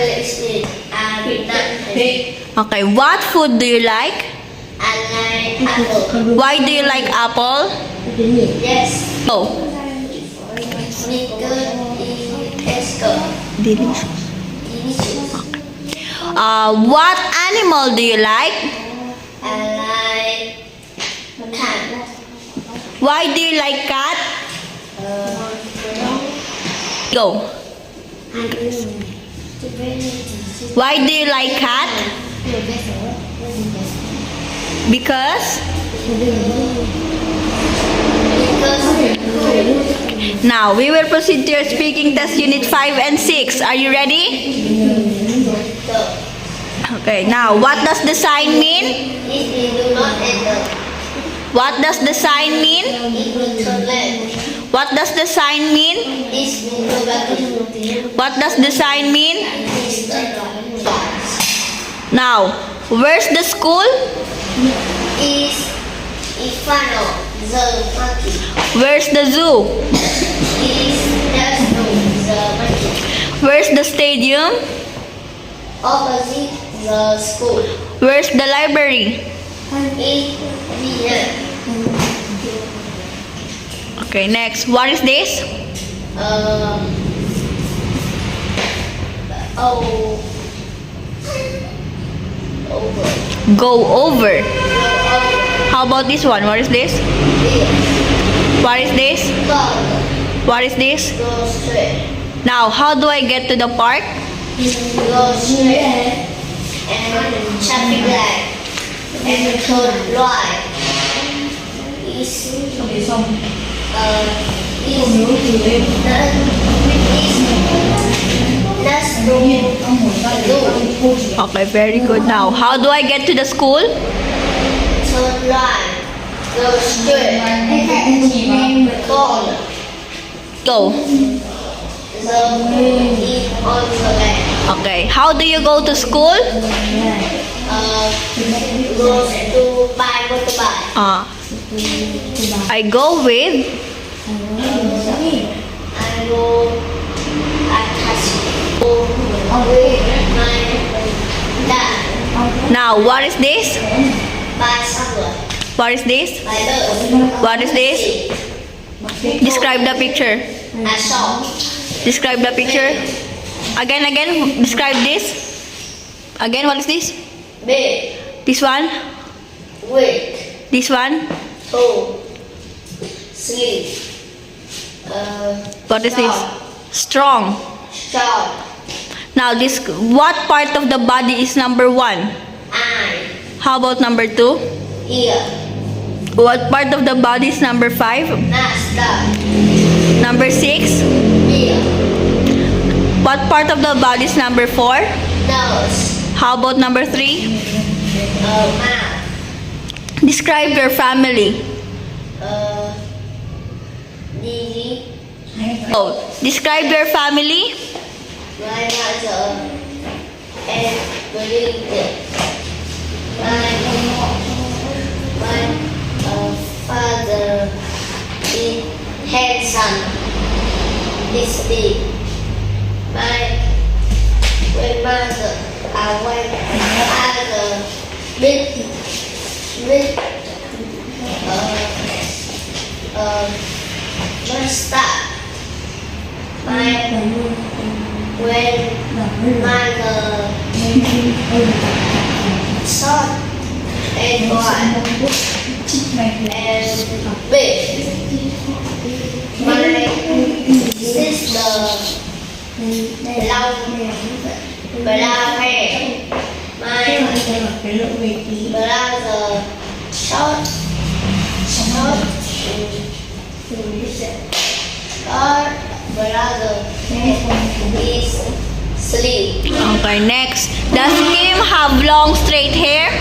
sleep and not. Okay, what food do you like? I like apple. Why do you like apple? Yes. Oh, Because it tastes good. delicious. Delicious. What animal do you like? I like cat. Why do you like cat? Go. Why do you like cat? Because? Now, we will proceed to your speaking test unit 5 and 6. Are you ready? Okay, now, what does the sign mean? If we do not enter, What does the sign mean? it will turn left. What does the sign mean? This will go back to What does the sign mean? this turn right. Now, where's the school? Is in front of the monkey. Where's the zoo? Is next to the monkey. Where's the stadium? Opposite the school. Where's the library? It behind. Okay, next. What is this? Oh. Over. Go over. Go over. How about this one? What is this? Here. What is this? Go. What is this? Go straight. Now, how do I get to the park? Go straight. And traffic light. And turn right. Is Let's do. Okay, very good. Now, how do I get to the school? Turn right. Go straight. Corner. Go. The moon is on the left. Okay, how do you go to school? Go to by motorbike. I go with. I go attach with my dad. Now, what is this? Bicycle. What is this? My dog. What is this? Describe the picture. I saw. Describe the picture. Again. Describe this. Again, what is this? Big. This one. Weak. This one. Tall. Sleep. What is this? Strong. Short. Now, this. What part of the body is number 1? Eye. How about number 2? Ear. What part of the body is number 5? Master. Number 6? Ear. What part of the body is number 4? Nose. How about number 3? Mouth. Describe your family. Didi. Oh, describe your family. My mother and Belinda. My father is handsome. Is big. My grandmother, grandfather, big, master. My grandmother, short and wide and big. My sister, long brown hair. My brother, short, brother is sleep. Okay, next. Does Kim have long straight hair?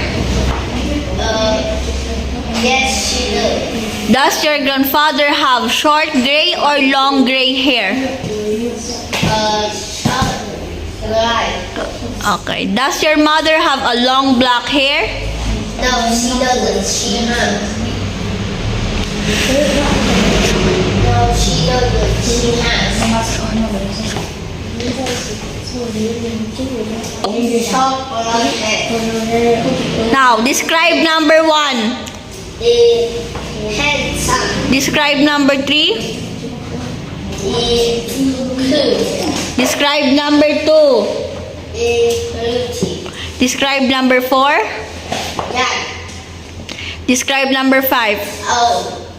Yes, she does. Does your grandfather have short gray or long gray hair? Short, right. Okay. Does your mother have a long black hair? No, she doesn't. She has. No, she doesn't. She has. Chocolate. Now, describe number 1. Handsome. Describe number 3. Cool. Describe number 2. Pretty. Describe number 4. Yeah. Describe number 5. Oh.